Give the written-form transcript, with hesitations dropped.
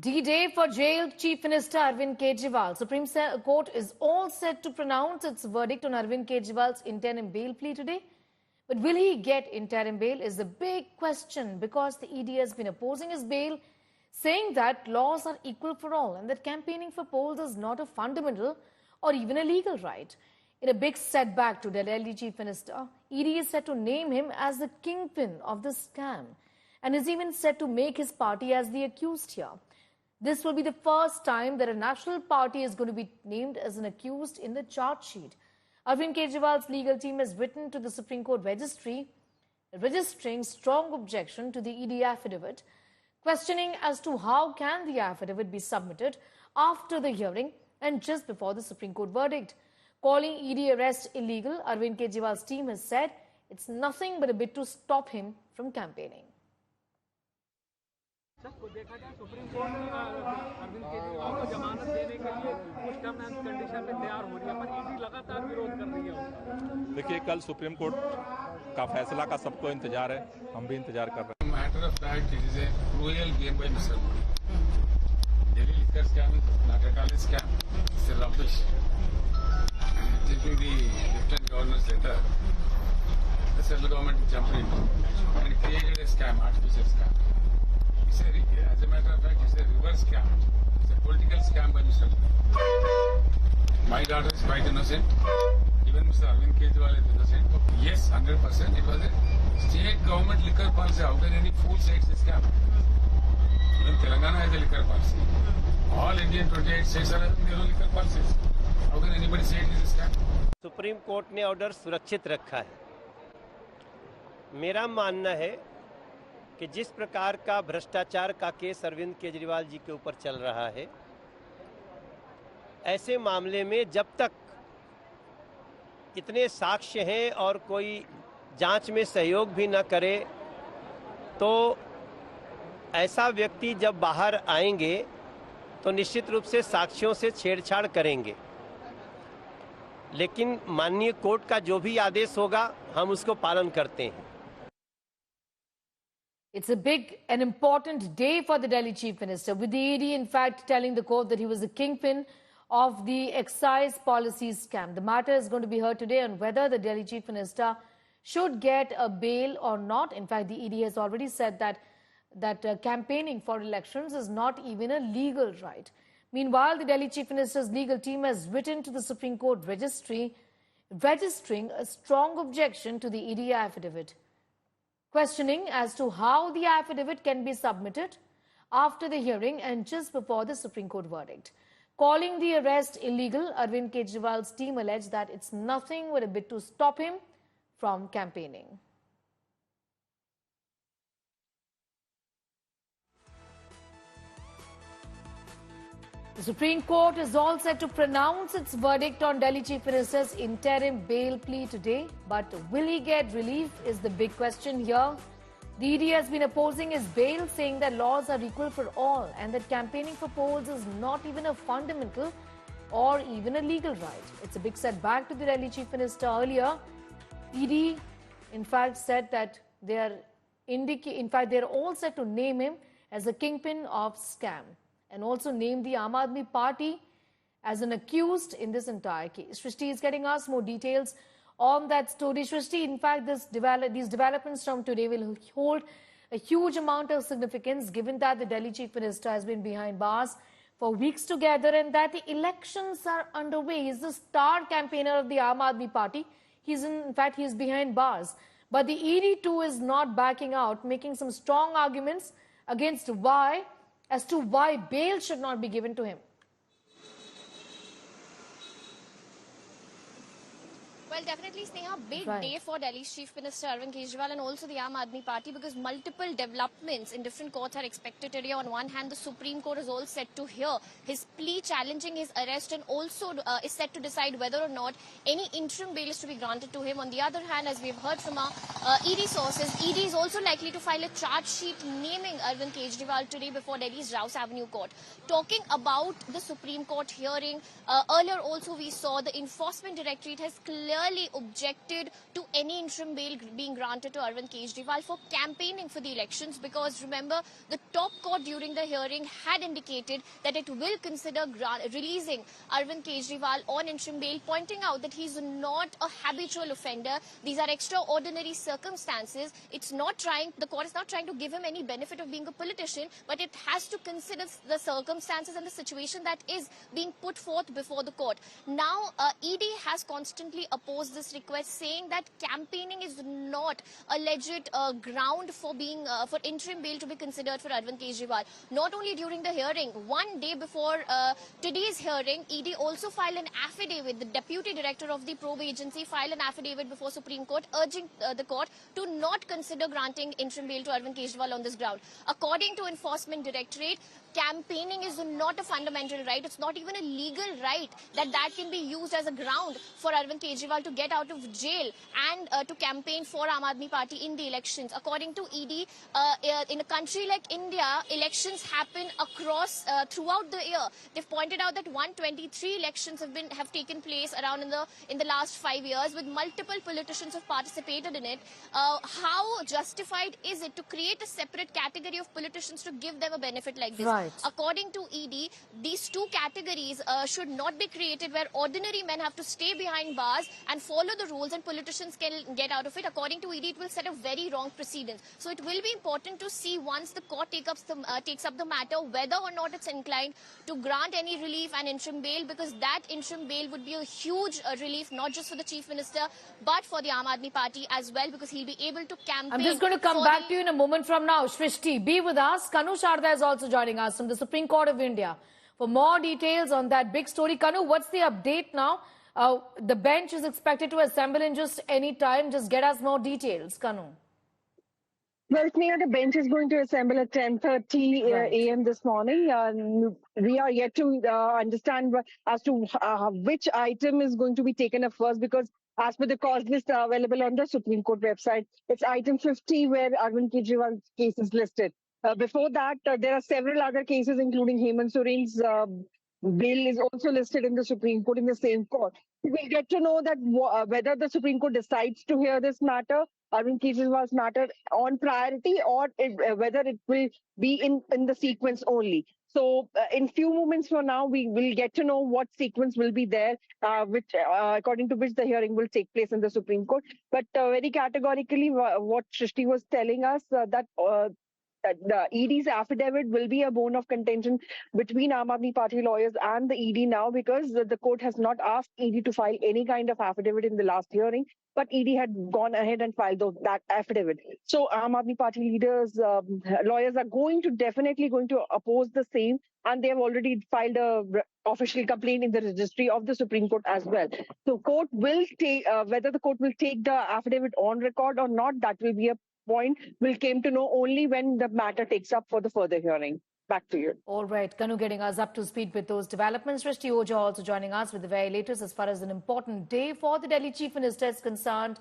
D-Day for jailed Chief Minister Arvind Kejriwal. Supreme Court is all set to pronounce its verdict on Arvind Kejriwal's interim bail plea today. But will he get interim bail is the big question because the ED has been opposing his bail, saying that laws are equal for all and that campaigning for polls is not a fundamental or even a legal right. In a big setback to the Delhi Chief Minister, ED is set to name him as the kingpin of the scam and is even set to make his party as the accused here. This will be the first time that a national party is going to be named as an accused in the charge sheet. Arvind Kejriwal's legal team has written to the Supreme Court registry, registering strong objection to the ED affidavit, questioning as to how can the affidavit be submitted after the hearing and just before the Supreme Court verdict. Calling ED arrest illegal, Arvind Kejriwal's team has said it's nothing but a bit to stop him from campaigning. देखा जाए supreme court Arvind Kejriwal को जमानत देने के लिए कुछ term and condition में तैयार हो रही है पर ईडी लगातार विरोध कर रही है उसका। देखिए कल सुप्रीम कोर्ट का फैसला का सबको इंतजार है, हम भी इंतजार कर रहे हैं। Matter of fact it is a cruel game by mister Modi. Delhi liquor scam, नाटकाली scam, it's a rubbish. Taking the Lieutenant Governor's letter, the central government jumped in and created a scam, artificial scam. As a matter of fact, it's a reverse scam. It's a political scam by Mr. My daughter is quite innocent. Even Mr. Arvind Kejriwal is innocent. Yes, 100%. It was a state government liquor policy. How can any fool say it's a scam? Even Telangana has a liquor policy. All Indian 28 states are having their own liquor policies. How can anybody say it is a scam? Supreme court ने order सुरक्षित रखा है। मेरा मानना है कि जिस प्रकार का भ्रष्टाचार का केस अरविंद केजरीवाल जी के ऊपर चल रहा है, ऐसे मामले में जब तक इतने साक्ष्य हैं और कोई जांच में सहयोग भी न करे, तो ऐसा व्यक्ति जब बाहर आएंगे तो निश्चित रूप से साक्ष्यों से छेड़छाड़ करेंगे। लेकिन माननीय कोर्ट का जो भी आदेश होगा, हम उसको पालन करते हैं। It's a big and important day for the Delhi Chief Minister, with the ED in fact telling the court that he was the kingpin of the excise policy scam. The matter is going to be heard today on whether the Delhi Chief Minister should get a bail or not. In fact, the ED has already said that campaigning for elections is not even a legal right. Meanwhile, the Delhi Chief Minister's legal team has written to the Supreme Court registry, registering a strong objection to the ED affidavit, questioning as to how the affidavit can be submitted after the hearing and just before the Supreme Court verdict. Calling the arrest illegal, Arvind Kejriwal's team alleged that it's nothing but a bit to stop him from campaigning. The Supreme Court is all set to pronounce its verdict on Delhi Chief Minister's interim bail plea today. But will he get relief is the big question here. The ED has been opposing his bail, saying that laws are equal for all and that campaigning for polls is not even a fundamental or even a legal right. It's a big setback to the Delhi Chief Minister. Earlier, ED in fact said that they're all set to name him as the kingpin of scam, and also name the Aam Aadmi Party as an accused in this entire case. Shrishti is getting us more details on that story. Shrishti, in fact, these developments from today will hold a huge amount of significance, given that the Delhi Chief Minister has been behind bars for weeks together and that the elections are underway. He's the star campaigner of the Aam Aadmi Party. In fact, he's behind bars. But the ED too is not backing out, making some strong arguments as to why bail should not be given to him. Well, definitely, Sneha, big day for Delhi's Chief Minister Arvind Kejriwal and also the Aam Aadmi Party, because multiple developments in different courts are expected today. On one hand, the Supreme Court is all set to hear his plea challenging his arrest and also is set to decide whether or not any interim bail is to be granted to him. On the other hand, as we've heard from our ED sources, ED is also likely to file a charge sheet naming Arvind Kejriwal today before Delhi's Rouse Avenue Court. Talking about the Supreme Court hearing, earlier also we saw the Enforcement Directorate has clearly clearly objected to any interim bail being granted to Arvind Kejriwal for campaigning for the elections, because remember, the top court during the hearing had indicated that it will consider releasing Arvind Kejriwal on interim bail, pointing out that he's not a habitual offender. These are extraordinary circumstances. The court is not trying to give him any benefit of being a politician, but it has to consider the circumstances and the situation that is being put forth before the court. Now, ED has constantly opposed this request, saying that campaigning is not a legit ground for for interim bail to be considered for Arvind Kejriwal. Not only during the hearing, one day before today's hearing, ED also filed an affidavit. The deputy director of the probe agency filed an affidavit before Supreme Court urging the court to not consider granting interim bail to Arvind Kejriwal on this ground. According to Enforcement Directorate, campaigning is not a fundamental right. It's not even a legal right that can be used as a ground for Arvind Kejriwal to get out of jail and to campaign for Aam Aadmi Party in the elections. According to ED, in a country like India, elections happen across throughout the year. They've pointed out that 123 elections have taken place around in the last 5 years, with multiple politicians have participated in it. How justified is it to create a separate category of politicians to give them a benefit like this? Right. According to ED, these two categories should not be created where ordinary men have to stay behind bars and follow the rules and politicians can get out of it. According to ED, it will set a very wrong precedent. So it will be important to see, once the court takes up the matter, whether or not it's inclined to grant any relief and interim bail, because that interim bail would be a huge relief, not just for the Chief Minister, but for the Aam Aadmi Party as well, because he'll be able to campaign. I'm just going to come back to you in a moment from now. Shrishti, be with us. Kanu Sharda is also joining us from the Supreme Court of India for more details on that big story. Kanu, what's the update now? The bench is expected to assemble in just any time. Just get us more details, Kanu. Well, Sneha, the bench is going to assemble at 10:30 a.m. this morning. We are yet to understand as to which item is going to be taken up first, because as per the cause list available on the Supreme Court website, it's item 50 where Arvind Kejriwal's case is listed. Before that, there are several other cases, including Hemant Soren's bill is also listed in the Supreme Court in the same court. We'll get to know that whether the Supreme Court decides to hear this matter, Arvind Kejriwal's matter, on priority, or whether it will be in the sequence only. So in few moments from now, we will get to know what sequence will be there, according to which the hearing will take place in the Supreme Court. But very categorically, what Shrishti was telling us, that the ED's affidavit will be a bone of contention between Aam Aadmi Party lawyers and the ED now, because the court has not asked ED to file any kind of affidavit in the last hearing, but ED had gone ahead and filed that affidavit. So Aam Aadmi Party leaders, lawyers are definitely going to oppose the same, and they have already filed a official complaint in the registry of the Supreme Court as well. So court will take, whether the court will take the affidavit on record or not, that will be a point we'll came to know only when the matter takes up for the further hearing. Back to you. All right, Kanu getting us up to speed with those developments. Shrishti Oja also joining us with the very latest as far as an important day for the Delhi Chief Minister is concerned.